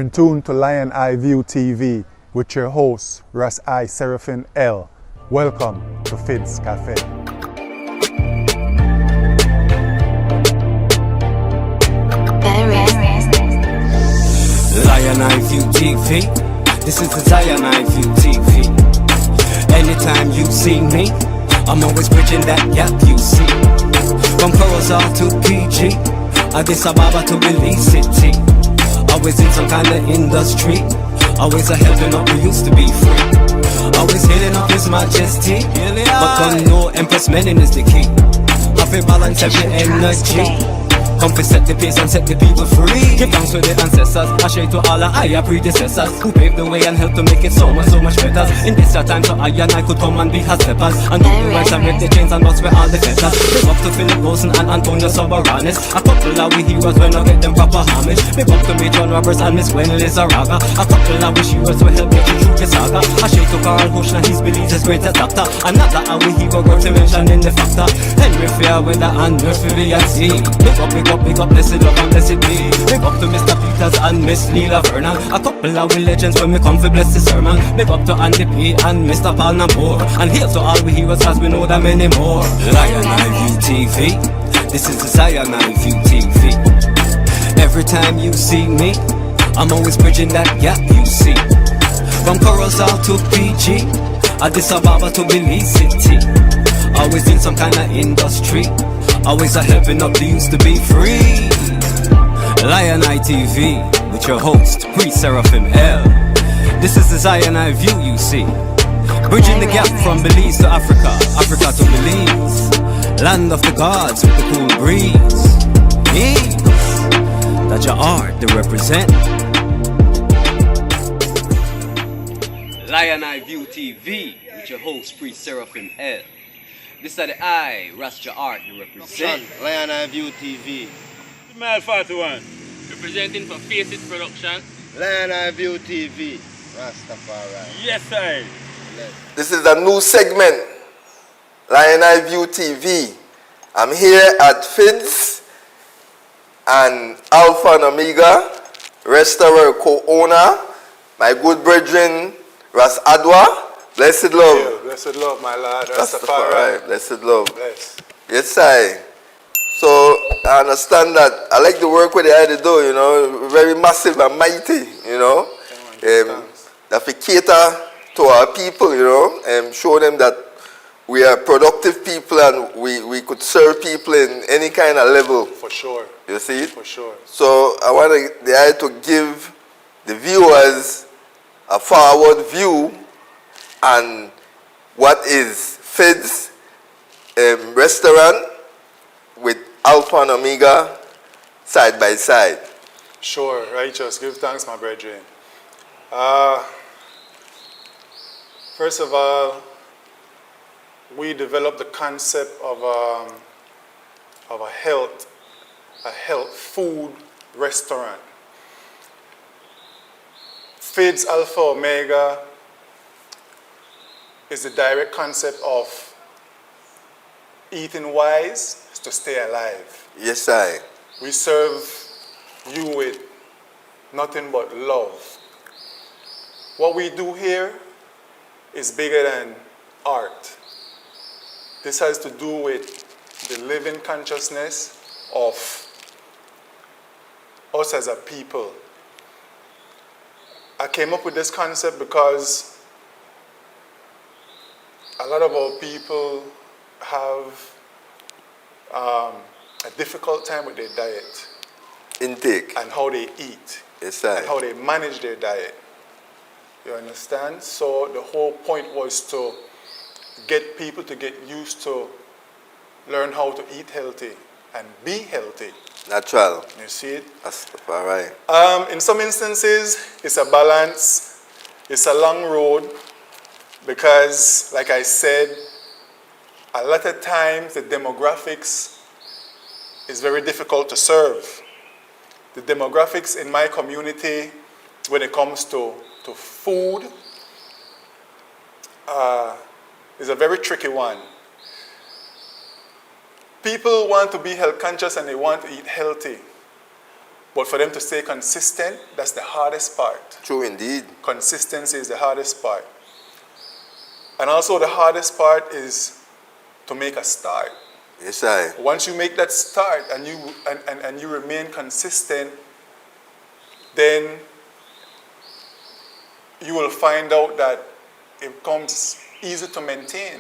in tune to Lion Eye View TV with your host, Ras I Seraphim L. Welcome to Fid's Cafe. Lion Eye View TV, this is the Zion Eye View TV. Anytime you see me, I'm always bridging that gap you see. From Corozal to PG, Addis Ababa to Belize City. Always in some kind of industry, always a helping up, we used to be free. Always hailing up His Majesty, but don't know Empress Menin is the key. Have a balance every energy. Come to set the pace and set the people free. Give thanks to the ancestors, I share to all our higher predecessors who paved the way and helped to make it so much better. In this time so I and I could come and be her steppers and do the rights and break the chains and bust with all the fetters. Big up to Philip Wilson and Antonio Soberanes. A couple of we heroes when I get them proper homage. Big up to me John Roberts and Miss Gwen Lizaraga. A couple of we heroes will help get you through the saga. I share to Carl Hushna, he's Belize's greatest doctor. Another our hero worth to mention in the factor. Henry Fairweather and Murphy VNC. Big up, blessed love and blessed be. Big up to Mr. Peters and Miss Leela Vernon. A couple of we legends when we come for bless the sermon. Big up to Andy P and Mr. Paul Namor. And here's to all we heroes as we know them anymore. Lion Eye View TV, this is the Zion Eye View TV. Every time you see me, I'm always bridging that gap you see. From Corozal to PG, Addis Ababa to Belize City. Always in some kind of industry, always a helping up the youth to be free. Lion Eye TV with your host, Seraphim L. This is the Zion Eye View you see. Bridging the gap from Belize to Africa, Africa to Belize. Land of the gods with the cool breeze. Peace, that's your art to represent. Lion Eye View TV with your host, Seraphim L. This is the I, Rasta Art, to represent. Lion Eye View TV. Mile 41. Representing for Face It Production. Lion Eye View TV. Rastafari. Yes, sir. This is a new segment, Lion Eye View TV. I'm here at Fid's and Alpha and Omega, restaurant co-owner, my good brethren, Ras Adwa. Blessed love. Yeah, blessed love, my lord. Rastafari. Blessed love. Bless. Yes, I. So I understand that I like the work where they had to do, you know, very massive and mighty, you know. That we cater to our people, you know, and show them that we are productive people and we could serve people in any kind of level. For sure. You see it? For sure. So I want to give the viewers a forward view and what is Fid's restaurant with Alpha and Omega side by side. Sure, righteous. Give thanks, my brethren. First of all, we developed the concept of a health food restaurant. Fid's Alpha Omega is the direct concept of eating wise to stay alive. Yes, I. We serve you with nothing but love. What we do here is bigger than art. This has to do with the living consciousness of us as a people. I came up with this concept because a lot of our people have a difficult time with their diet. Intake. And how they eat. Yes, I. And how they manage their diet. You understand? So the whole point was to get people to get used to learn how to eat healthy and be healthy. Natural. You see it? That's all right. In some instances, it's a balance. It's a long road because, like I said, a lot of times the demographics is very difficult to serve. The demographics in my community, when it comes to food, is a very tricky one. People want to be health conscious and they want to eat healthy. But for them to stay consistent, that's the hardest part. True indeed. Consistency is the hardest part. And also the hardest part is to make a start. Yes, I. Once you make that start and you remain consistent, then you will find out that it becomes easy to maintain.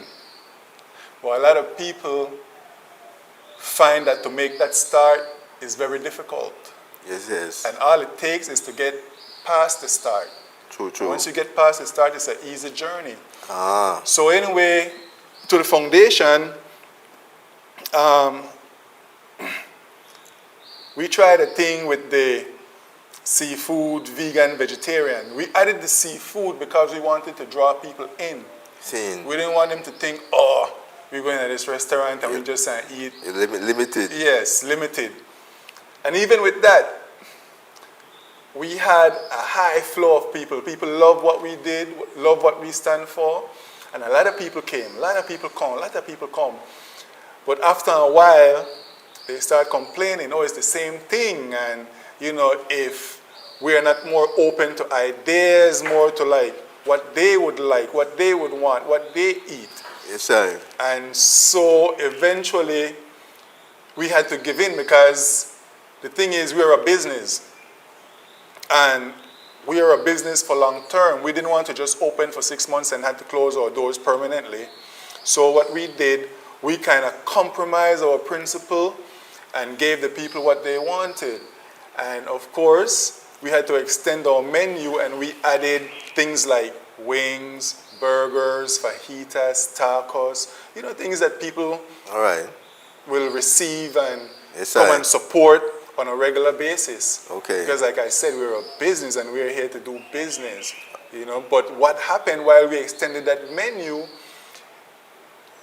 But a lot of people find that to make that start is very difficult. Yes, yes. And all it takes is to get past the start. True, true. Once you get past the start, it's an easy journey. Ah, So anyway, to the foundation, we tried a thing with the seafood, vegan, vegetarian. We added the seafood because we wanted to draw people in. seen. We didn't want them to think, oh, we're going to this restaurant and we just eat. Limited. Yes, limited. And even with that, we had a high flow of people. People love what we did, love what we stand for. And a lot of people came, a lot of people come. But after a while, they start complaining, oh, it's the same thing. And, if we are not more open to ideas, more to like, what they would want, what they eat. Yes, sir. And so eventually, we had to give in because the thing is, we're a business. And we are a business for long term. We didn't want to just open for 6 months and had to close our doors permanently. So what we did, we kind of compromised our principle and gave the people what they wanted. And of course, we had to extend our menu and we added things like wings, burgers, fajitas, tacos, things that people All right. will receive and Yes, come sir. and support on a regular basis. Okay. Because like I said, we're a business and we're here to do business, But what happened while we extended that menu,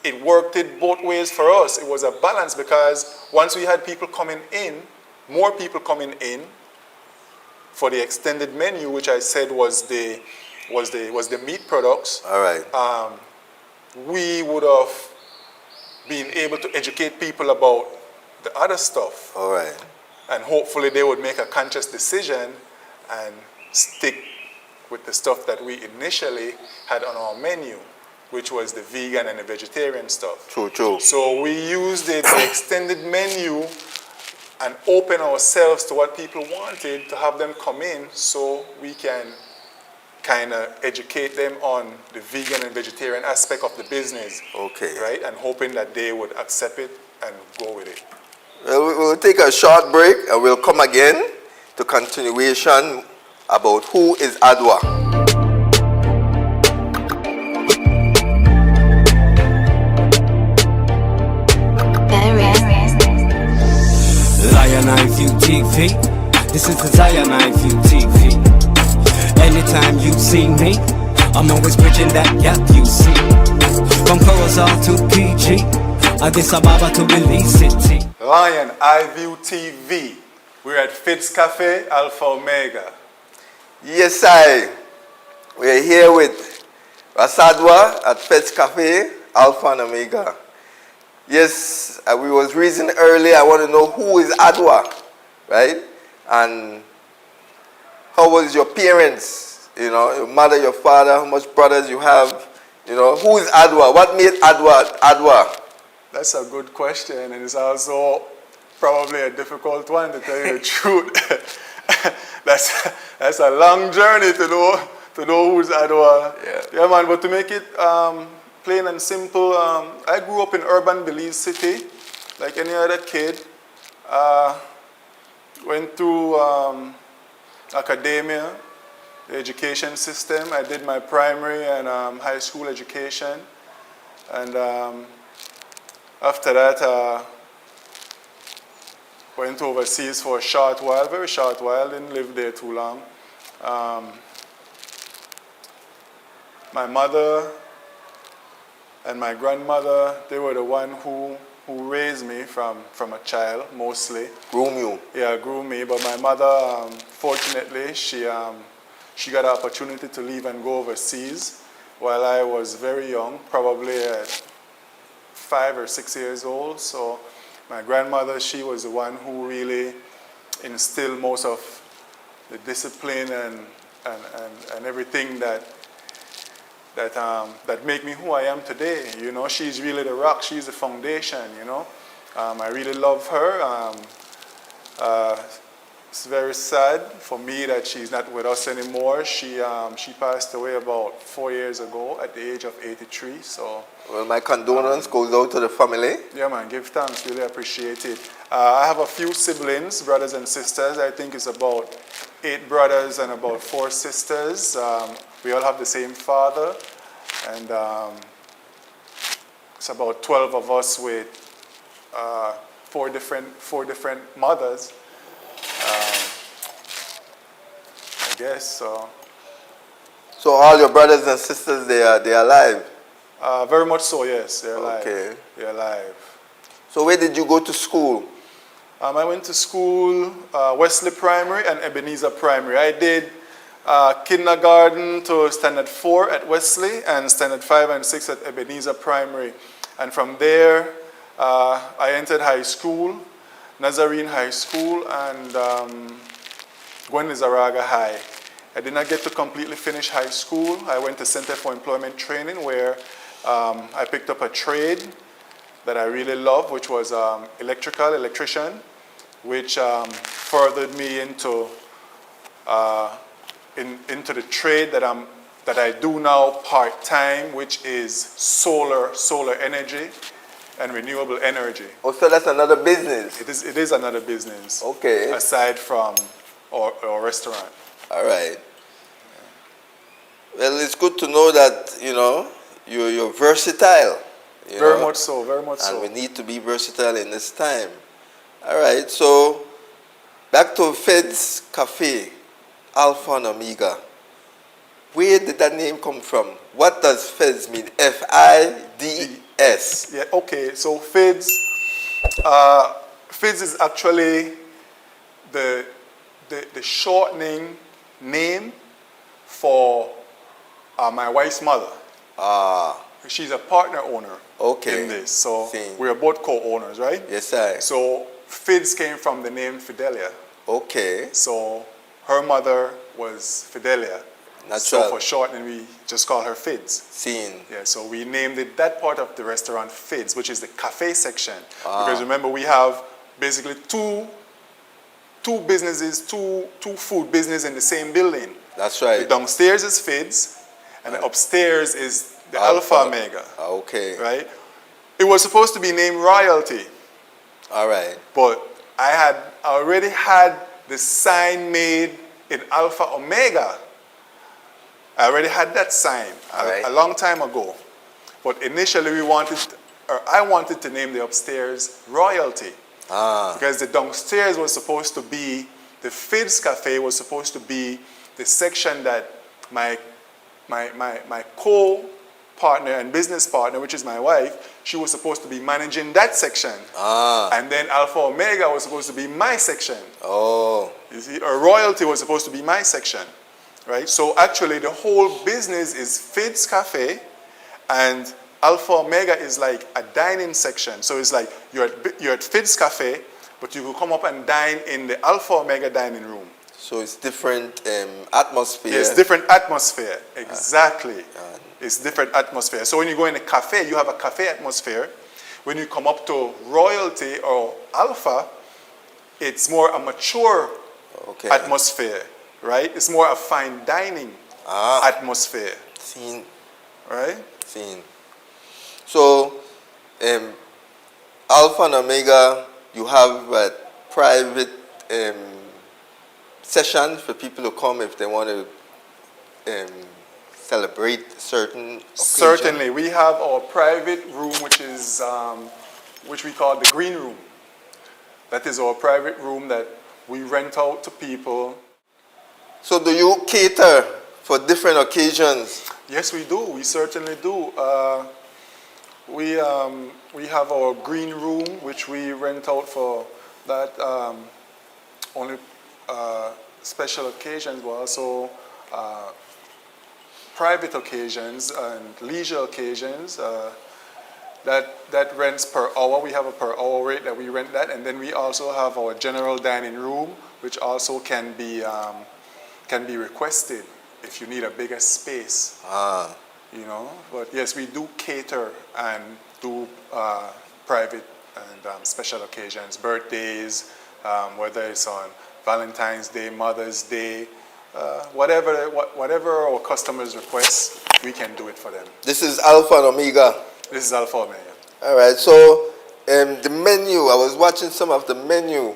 it worked it both ways for us. It was a balance because once we had people coming in, more people coming in for the extended menu, which I said was the meat products, All right. we would have been able to educate people about the other stuff. All right. And hopefully they would make a conscious decision and stick with the stuff that we initially had on our menu, which was the vegan and the vegetarian stuff. True, true. So we used the extended menu and open ourselves to what people wanted to have them come in so we can kind of educate them on the vegan and vegetarian aspect of the business. Okay. Right? And hoping that they would accept it and go with it. Well, we'll take a short break and we'll come again to continuation about who is Adwa. Lion Eye View TV. This is the Zion Eye View TV. Anytime you see me, I'm always bridging that gap you see. From Corozal to PG, Addis Ababa to Belize City. Lion Eye View TV. We're at Fitz Cafe, Alpha Omega. Yes, we're here with Adwa at Fetch Cafe, Alpha and Omega. Yes, we was reasoning earlier. I want to know who is Adwa, right? And how was your parents? Your mother, your father, how much brothers you have? Who is Adwa? What made Adwa? That's a good question, and it's also probably a difficult one, to tell you the truth. That's a long journey to know who's Adwa. Yeah, man. But to make it plain and simple, I grew up in urban Belize City, like any other kid. Went through academia, the education system. I did my primary and high school education, and after that, went overseas for a short while, very short while, didn't live there too long. My mother and my grandmother, they were the one who raised me from a child, mostly. Groom you. Yeah, grew me, but my mother, fortunately, she got an opportunity to leave and go overseas while I was very young, probably at 5 or 6 years old. So my grandmother, she was the one who really instill most of the discipline and everything that make me who I am today. You know, she's really the rock. She's the foundation. You know, I really love her. It's very sad for me that she's not with us anymore. She passed away about 4 years ago at the age of 83. So, well, my condolence goes out to the family. yeah, man, give thanks. Really appreciate it. I have a few siblings, brothers and sisters. I think it's about 8 brothers and about 4 sisters. We all have the same father, and it's about 12 of us with 4 different mothers. I guess so. So all your brothers and sisters, they are alive? Very much so, yes. They're alive. Okay. They're alive. So where did you go to school? I went to school, Wesley Primary and Ebenezer Primary. I did kindergarten to standard 4 at Wesley and standard 5 and 6 at Ebenezer Primary. And from there, I entered high school, Nazarene High School, and Gwenizaraga High. I did not get to completely finish high school. I went to Center for Employment Training where I picked up a trade that I really love, which was electrician, which furthered me into the trade that I do now part-time, which is solar energy and renewable energy. Oh, so that's another business? It is another business. Okay. Aside from our restaurant. All right. Well, it's good to know that, you know, you're versatile. Very much so, very much so. And we need to be versatile in this time. All right, so back to Fed's Cafe, Alpha and Omega. Where did that name come from? What does Feds mean? F-I-D-S. Yeah, okay, so Feds is actually the shortening name for my wife's mother. She's a partner owner in this, so we are both co-owners, right? Yes, sir. So Fids came from the name Fidelia. Okay. So her mother was Fidelia. Natural. So for shortening, we just call her Fids. Seen. Yeah, so we named it that part of the restaurant Fids, which is the cafe section. Because remember, we have basically two businesses, two food businesses in the same building. That's right. The downstairs is Fids, and the upstairs is the Alpha Omega. Okay. Right? It was supposed to be named Royalty. All right. But I already had the sign made in Alpha Omega. I already had that sign a long time ago. But initially I wanted to name the upstairs Royalty. Because the downstairs was supposed to be, the Fids Cafe was supposed to be the section that my co-partner and business partner, which is my wife, she was supposed to be managing that section. And then Alpha Omega was supposed to be my section. Oh. You see, or Royalty was supposed to be my section. Right? So actually the whole business is Fids Cafe, and Alpha Omega is like a dining section. So it's like you're at Fids Cafe, but you will come up and dine in the Alpha Omega dining room. So it's different atmosphere. Yes, different atmosphere. Exactly. It's different atmosphere. So when you go in a cafe, you have a cafe atmosphere. When you come up to Royalty or Alpha, it's more a mature atmosphere, right? It's more a fine dining atmosphere. Seen. Right? Seen. So, Alpha and Omega, you have private sessions for people to come if they want to celebrate certain occasion. Certainly. We have our private room, which we call the green room. That is our private room that we rent out to people. So do you cater for different occasions? Yes, we do. We certainly do. We have our green room, which we rent out for that only special occasions, but also private occasions and leisure occasions. That rents per hour. We have a per hour rate that we rent that, and then we also have our general dining room, which also can be requested if you need a bigger space. You know, but yes, we do cater and do private and special occasions, birthdays, whether it's on Valentine's Day, Mother's Day, whatever our customers request, we can do it for them. This is Alpha and Omega. This is Alpha Omega. All right, so the menu, I was watching some of the menu.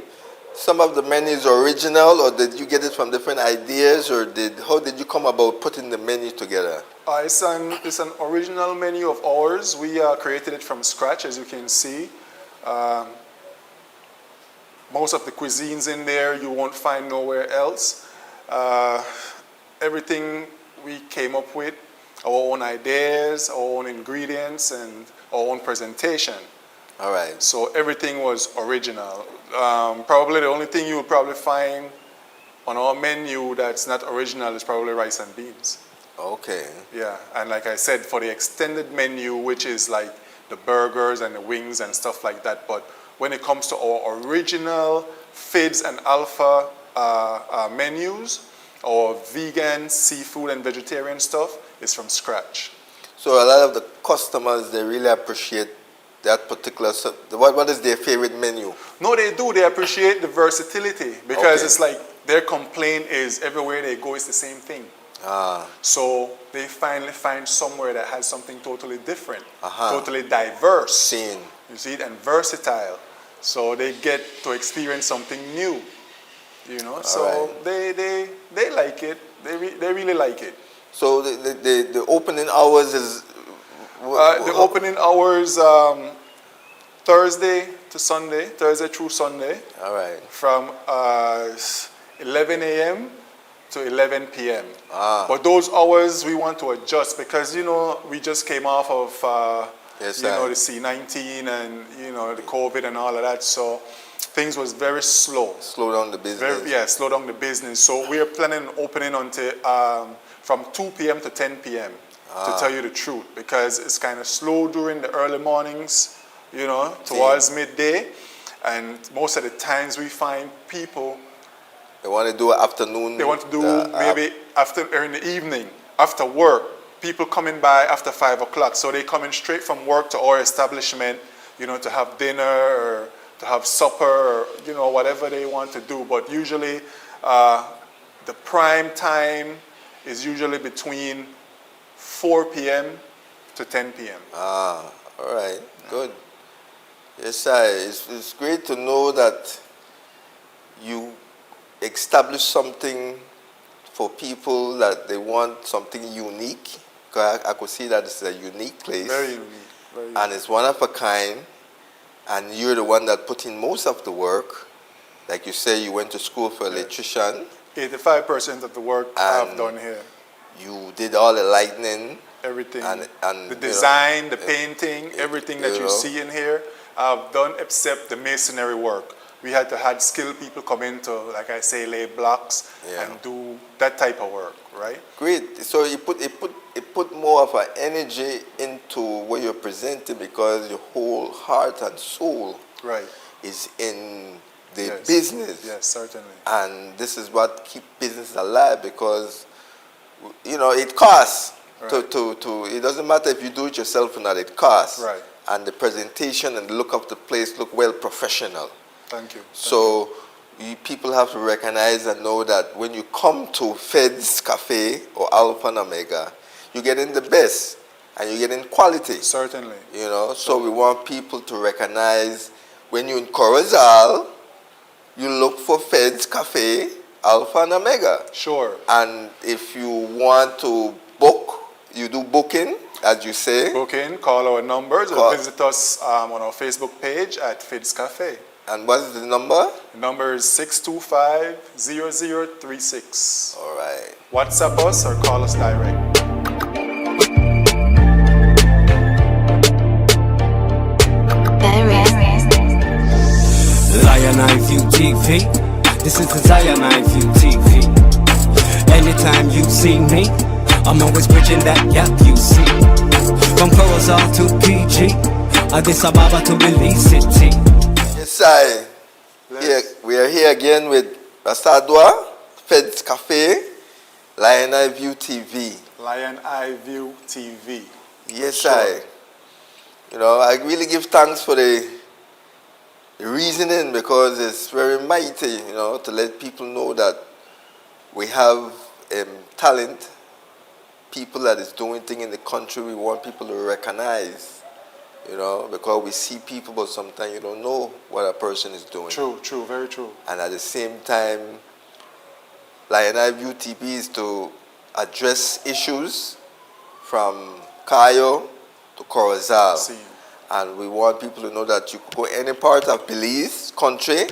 Some of the menu is original, or did you get it from different ideas, or how did you come about putting the menu together? It's an original menu of ours. We created it from scratch, as you can see. Most of the cuisines in there you won't find nowhere else. Everything we came up with, our own ideas, our own ingredients, and our own presentation. All right. So everything was original. Probably the only thing you will probably find on our menu that's not original is probably rice and beans. Okay. Yeah, and like I said, for the extended menu, which is like the burgers and the wings and stuff like that, but when it comes to our original FIDS and Alpha menus, our vegan, seafood, and vegetarian stuff is from scratch. So a lot of the customers, they really appreciate that particular, what is their favorite menu? No, they do. They appreciate the versatility because Okay. it's like their complaint is everywhere they go, it's the same thing. So they finally find somewhere that has something totally different, totally diverse. Scene. You see it, and versatile. So they get to experience something new. You know, so right. they like it. They really like it. So the opening hours is The opening hours Thursday through Sunday. All right. From 11 a.m. to 11 p.m. But those hours we want to adjust because, you know, we just came off of, the C-19 and, you know, the COVID and all of that. So things was very slow. Slow down the business. Slow down the business. So we are planning on opening until from 2 p.m. to 10 p.m. to tell you the truth, because it's kind of slow during the early mornings, you know, towards midday. And most of the times we find people, they want to do an afternoon. they want to do maybe in the evening, after work. People coming by after 5 o'clock. So they coming straight from work to our establishment, you know, to have dinner or to have supper or, you know, whatever they want to do. But usually the prime time is usually between 4 p.m. to 10 p.m. All right, good. Yes, it's great to know that you establish something for people that they want something unique. 'Cause I could see that it's a unique place. Very unique. Very unique. And it's one of a kind. And you're the one that put in most of the work. Like you say, you went to school for electrician. 85% of the work I've done here. You did all the lighting. Everything. And the design, the painting, everything that you see in here, I've done except the masonry work. We had to have skilled people come in to, like I say, lay blocks and do that type of work, right? Great. So it put more of an energy into what you're presenting, because your whole heart and soul is in the business. Yes, certainly. And this is what keeps business alive, because, you know, it costs. It doesn't matter if you do it yourself or not, it costs. Right. And the presentation and the look of the place look well professional. Thank you. So people have to recognize and know that when you come to Fed's Cafe or Alpha and Omega, you're getting the best and you're getting quality. Certainly. You know, so we want people to recognize when you're in Corozal, you look for Fed's Cafe, Alpha and Omega. Sure. And if you want to book, you do booking, as you say. Booking, call our numbers, or visit us on our Facebook page at Fed's Cafe. And what is the number? The number is 625-0036. All right. WhatsApp us or call us direct. Lion Eye View TV. This is the Zion Eye View TV. Anytime you see me, I'm always bridging that gap you see. From Corozal to PG, Addis Ababa to Belize City. Yes, we are here again with Rasta Adwa, Feds Cafe, Lion Eye View TV. Lion Eye View TV. Yes, Sure. I really give thanks for the reasoning because it's very mighty, to let people know that we have talent, people that is doing things in the country. We want people to recognize, because we see people, but sometimes you don't know what a person is doing. True, very true. And at the same time, Lion Eye View TV is to address issues from Cayo to Corozal. See. And we want people to know that you could go any part of Belize country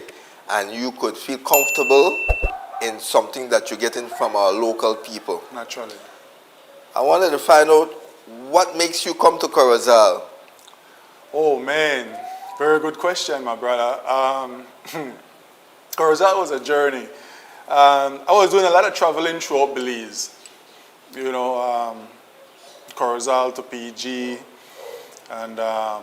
and you could feel comfortable in something that you're getting from our local people. Naturally. I wanted to find out what makes you come to Corozal. Oh man, very good question, my brother. Corozal was a journey. I was doing a lot of traveling throughout Belize. Corozal to PG, and I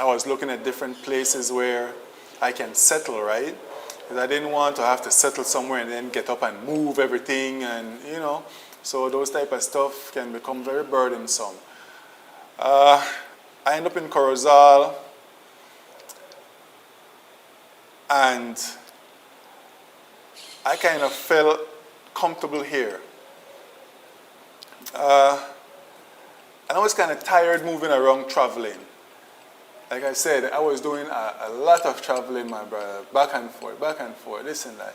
was looking at different places where I can settle, right? Because I didn't want to have to settle somewhere and then get up and move everything, and so those type of stuff can become very burdensome. I end up in Corozal, and I kind of felt comfortable here. And I was kind of tired moving around traveling. Like I said, I was doing a lot of traveling, my brother, back and forth, this and that.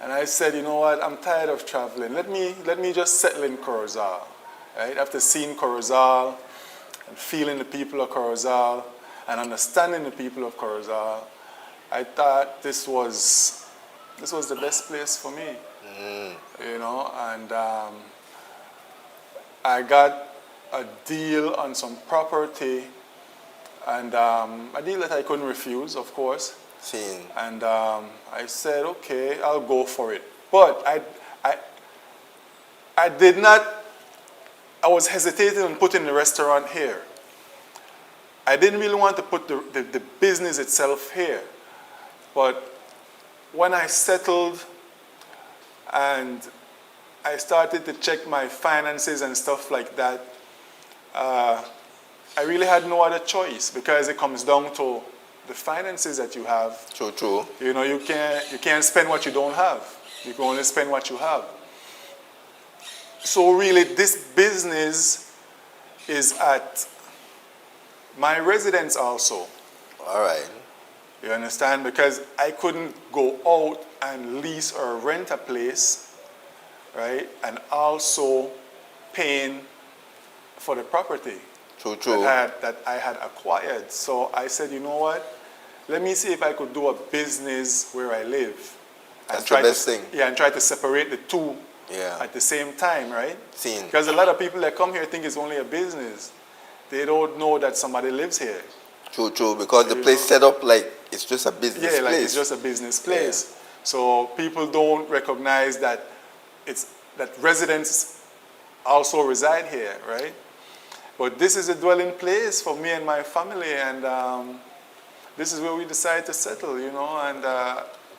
And I said, you know what, I'm tired of traveling. Let me just settle in Corozal, right? After seeing Corozal and feeling the people of Corozal and understanding the people of Corozal, I thought this was the best place for me, and I got a deal on some property, and a deal that I couldn't refuse, of course. Seeing. And I said, okay, I'll go for it. But I did not, I was hesitating on putting the restaurant here. I didn't really want to put the business itself here. But when I settled and I started to check my finances and stuff like that, I really had no other choice because it comes down to the finances that you have. True. You can't spend what you don't have. You can only spend what you have. So really, this business is at my residence also. All right. You understand? Because I couldn't go out and lease or rent a place, right? And also paying for the property that I had acquired. So I said, you know what? Let me see if I could do a business where I live. That's the best thing. Yeah, and try to separate the two at the same time, right? Because a lot of people that come here think it's only a business. They don't know that somebody lives here. True, because the place set up like it's just a business place. Yeah, like it's just a business place. Yeah. So people don't recognize that that residents also reside here, right? But this is a dwelling place for me and my family, and this is where we decided to settle, and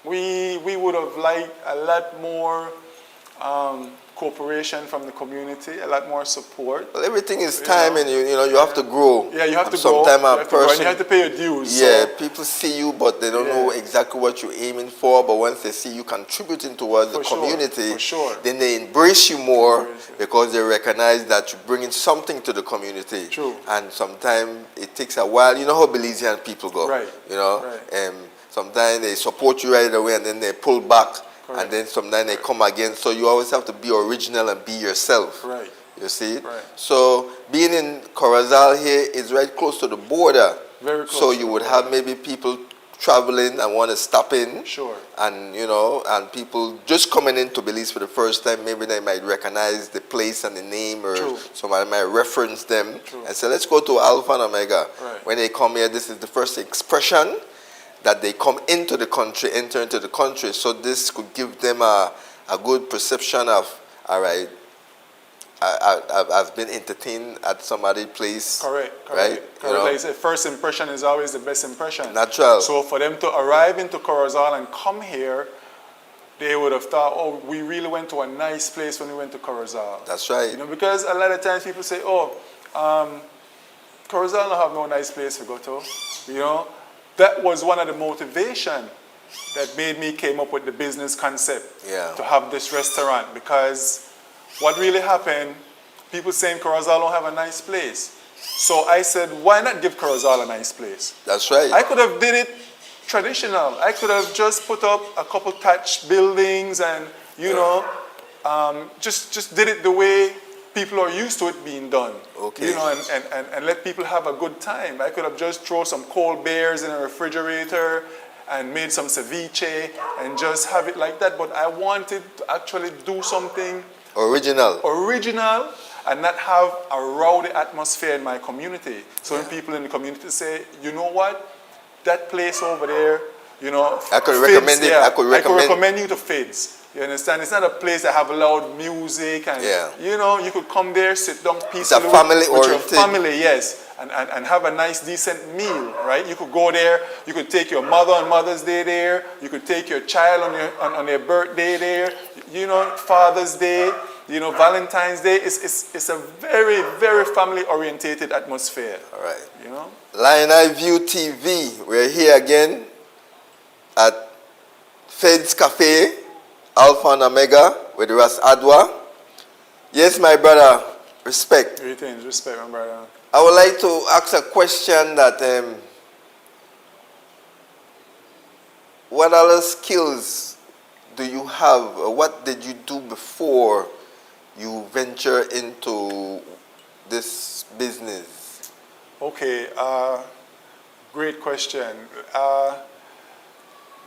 we would have liked a lot more cooperation from the community, a lot more support. Well, everything is time, and you have to grow. Yeah, you have to grow. Sometimes you have to pay your dues. Yeah, people see you, but they don't know exactly what you're aiming for. But once they see you contributing towards the community, then they embrace you more because they recognize that you're bringing something to the community. True. And sometimes it takes a while. You know how Belizean people go. Right. Sometimes they support you right away, and then they pull back. Correct. And then sometimes they come again. So you always have to be original and be yourself. Right. You see? Right. So being in Corozal here is right close to the border. Very close. So you would have maybe people traveling and want to stop in. Sure. And, and people just coming into Belize for the first time, maybe they might recognize the place and the name, or somebody might reference them and say, let's go to Alpha and Omega. Right. When they come here, this is the first expression that they come into the country, enter into the country. So this could give them a good perception of, all right, I've been entertained at somebody's place. Correct. Right? Like I said, first impression is always the best impression. Natural. So for them to arrive into Corozal and come here, they would have thought, oh, we really went to a nice place when we went to Corozal. That's right. You know, because a lot of times people say, oh, Corozal don't have no nice place to go to. You know, that was one of the motivation that made me came up with the business concept to have this restaurant. Because what really happened, people saying Corozal don't have a nice place. So I said, why not give Corozal a nice place? That's right. I could have did it traditional. I could have just put up a couple thatched buildings and, you know, just did it the way people are used to it being done. Okay. You know, and let people have a good time. I could have just thrown some cold beers in a refrigerator and made some ceviche and just have it like that. But I wanted to actually do something original and not have a rowdy atmosphere in my community. So when people in the community say, you know what, that place over there, you know, I could Fids, recommend it. I could recommend you to Fids. You understand? It's not a place that have loud music and you know, you could come there, sit down peacefully. It's a family with your oriented. family, yes. And have a nice, decent meal, right? You could go there. You could take your mother on Mother's Day there. You could take your child on their birthday there. You know, Father's Day. You know, Valentine's Day. It's a very, very family-orientated atmosphere. All right. You know. Lion Eye View TV. We're here again at Fed's Cafe, Alpha and Omega with Ras Adwa. Yes, my brother. Respect. Greetings, respect, my brother. I would like to ask a question that what other skills do you have? Or what did you do before you venture into this business? Okay, great question.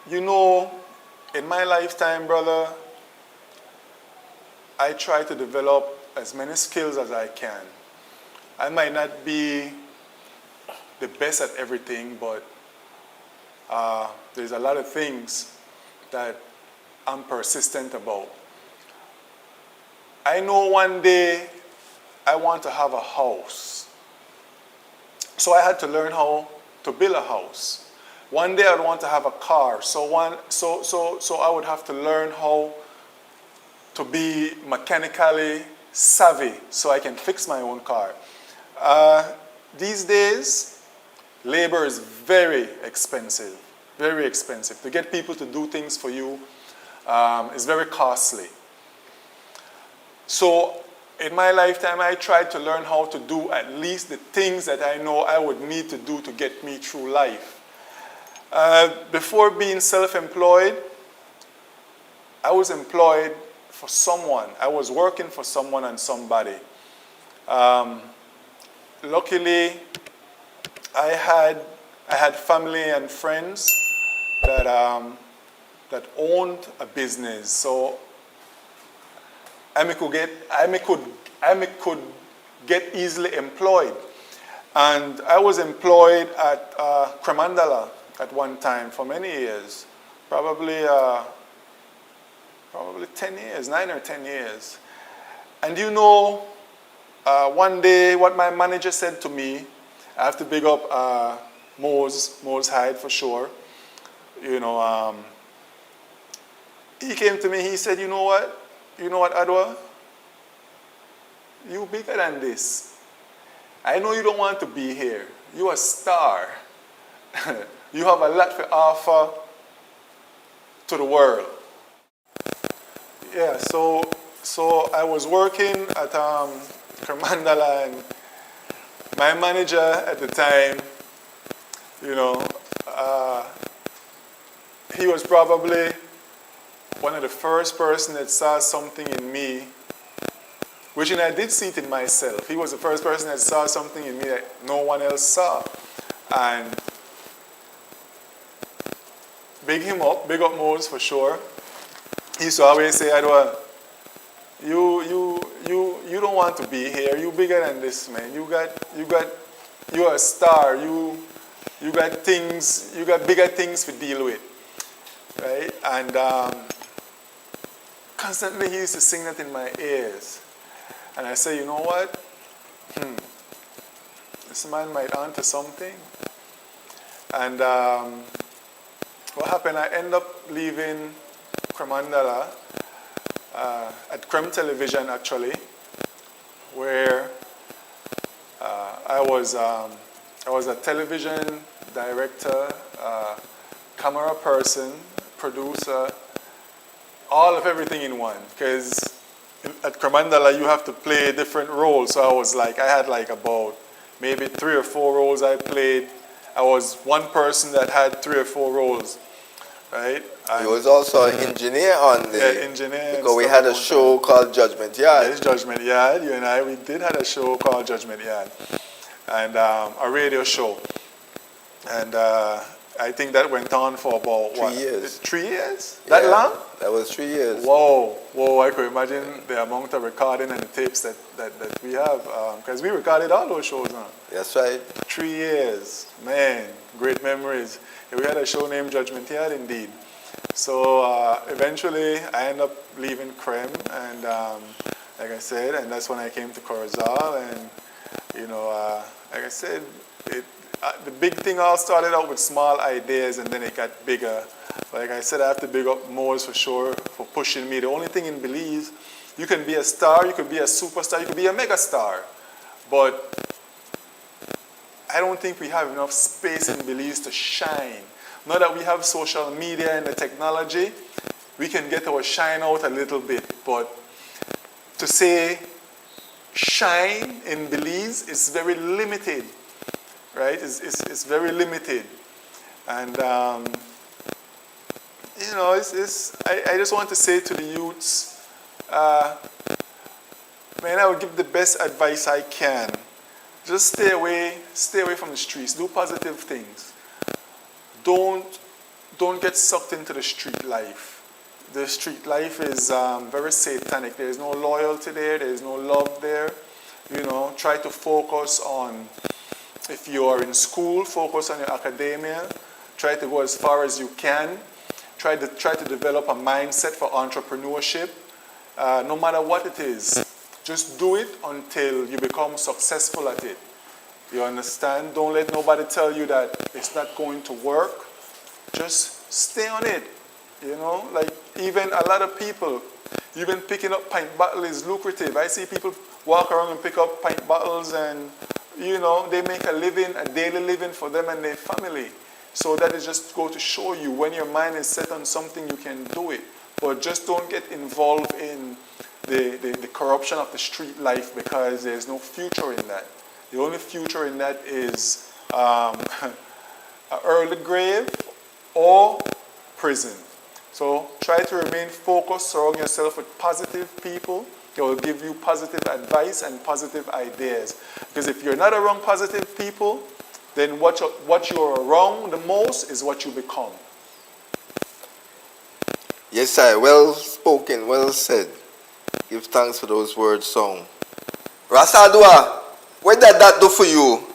You know, in my lifetime, brother, I try to develop as many skills as I can. I might not be the best at everything, but there's a lot of things that I'm persistent about. I know one day I want to have a house. So I had to learn how to build a house. One day I'd want to have a car. So I would have to learn how to be mechanically savvy so I can fix my own car. These days, labor is very expensive, very expensive. To get people to do things for you is very costly. So in my lifetime, I tried to learn how to do at least the things that I know I would need to do to get me through life. Before being self-employed, I was employed for someone. I was working for someone and somebody. Luckily, I had family and friends that owned a business, so I could get easily employed. And I was employed at Cremandala at one time for many years, probably 10 years, 9 or 10 years. And you know, one day what my manager said to me, I have to big up Mo's Hyde for sure. You know, he came to me, he said, you know what, Adwa? You bigger than this. I know you don't want to be here. You're a star. You have a lot to offer to the world. Yeah, so I was working at Cremandala, and my manager at the time, you know, he was probably one of the first person that saw something in me, which I did see it in myself. He was the first person that saw something in me that no one else saw. And big him up, big up Mose for sure. He used to always say, Adwa, you don't want to be here. You bigger than this, man. You're a star. You got things, you got bigger things to deal with, right? And constantly he used to sing that in my ears. And I say, you know what? This man might onto something. And what happened, I ended up leaving Cremandala, at Creme Television actually, where I was a television director, camera person, producer, all of everything in one. Because at Cremandala you have to play different roles. So I had like about maybe 3 or 4 roles I played. I was one person that had 3 or 4 roles, right? He was also an engineer on the... Yeah, engineer. Because we had a show called Judgment Yard. Yes, Judgment Yard. You and I, we did have a show called Judgment Yard. And a radio show. And I think that went on for about, 3 years. 3 years? That long? That was 3 years. Whoa, I could imagine the amount of recording and the tapes that we have. Because we recorded all those shows now. That's right. 3 years. Man, great memories. We had a show named Judgment Yard indeed. So eventually I ended up leaving Creme, and like I said, and that's when I came to Corozal, and like I said, the big thing all started out with small ideas, and then it got bigger. Like I said, I have to big up Moors for sure for pushing me. The only thing in Belize, you can be a star, you could be a superstar, you could be a mega star, but I don't think we have enough space in Belize to shine. Now that we have social media and the technology, we can get our shine out a little bit. But to say shine in Belize is very limited, right? It's very limited. And, I just want to say to the youths, man, I would give the best advice I can. Just stay away from the streets. Do positive things. Don't get sucked into the street life. The street life is very satanic. There is no loyalty there. There is no love there. Try to focus on, if you are in school, focus on your academia. Try to go as far as you can. Try to develop a mindset for entrepreneurship. No matter what it is, just do it until you become successful at it. You understand? Don't let nobody tell you that it's not going to work. Just stay on it. Like even a lot of people, even picking up pint bottle is lucrative. I see people walk around and pick up pint bottles, and they make a living, a daily living for them and their family. So that is just go to show you, when your mind is set on something, you can do it. But just don't get involved in the corruption of the street life, because there's no future in that. The only future in that is an early grave or prison. So try to remain focused, surround yourself with positive people. They will give you positive advice and positive ideas. Because if you're not around positive people, then what you're around the most is what you become. Yes, sir. Well spoken, well said. Give thanks for those words sung. Adwa, what did that do for you?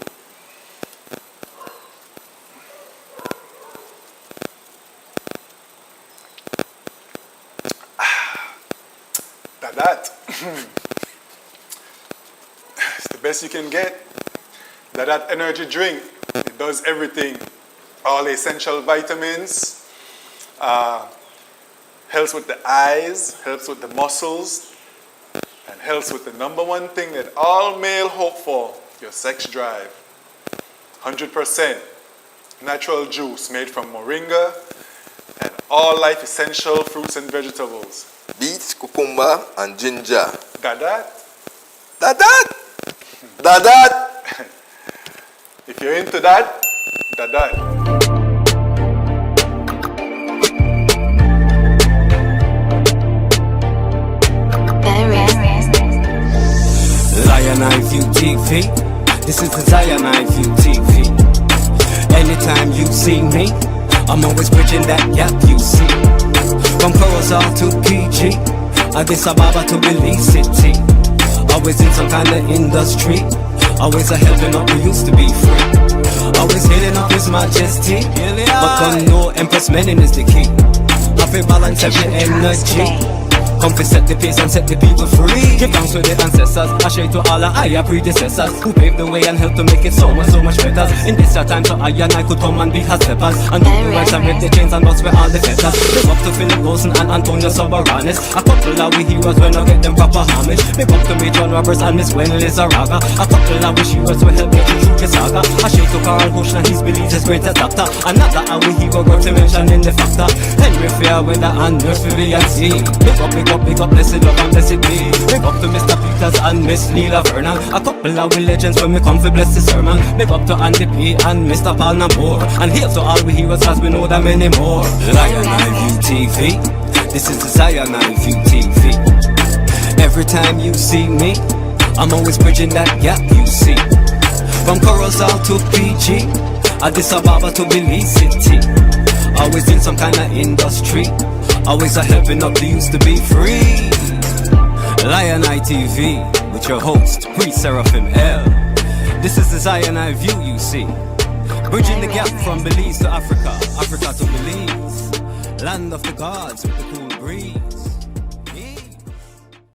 That. It's the best you can get. That energy drink. It does everything. All the essential vitamins. Helps with the eyes, helps with the muscles, and helps with the number one thing that all male hope for, your sex drive. 100% natural juice made from moringa and all life essential fruits and vegetables. Beets, cucumber, and ginger. Dadat. If you're into that, dadat. Zion View TV. This is the Zion View TV. Anytime you see me, I'm always bridging that gap you see. From Corozal to PG, Addis Ababa to Belize City. Always in some kind of industry. Always a helping up who used to be free. Always hitting up His Majesty. But come no Empress Menin is the key. I feel balance every energy. Come to set the pace and set the people free. Give thanks to the ancestors, I share to all our higher predecessors who paved the way and helped to make it so much better. In this time so I and I could come and be her steppers and do the right and break the chains and bust where all the fetters. Big up to Philip Wilson and Antonio Soberanes. A couple of we heroes when I get them proper homage. Big up to Major Roberts and Miss Gwen Lizaraga. A couple of we heroes will help get you through the saga. I share to Carl Bush and he's Belize's greatest doctor. Another our hero got to mention in the factor. Henry Fairweather and Nurse Vivian C. Big up, blessed love and blessed be. Big up to Mr. Peters and Miss Leela Vernon. A couple of we legends when we come for bless the sermon. Big up to Andy P and Mr. Paul Nabour. And here's to all we heroes as we know them anymore. Lion Eye View TV. This is the Zion Eye View TV. Every time you see me, I'm always bridging that gap you see. From Corozal to PG, Addis Ababa to Belize City. Always in some kind of industry. Always a helping up the youth to be free. Lion Eye TV with your host, Seraphim L. This is the Zion Eye View you see. Bridging the gap from Belize to Africa, Africa to Belize. Land of the gods with the cool breeze.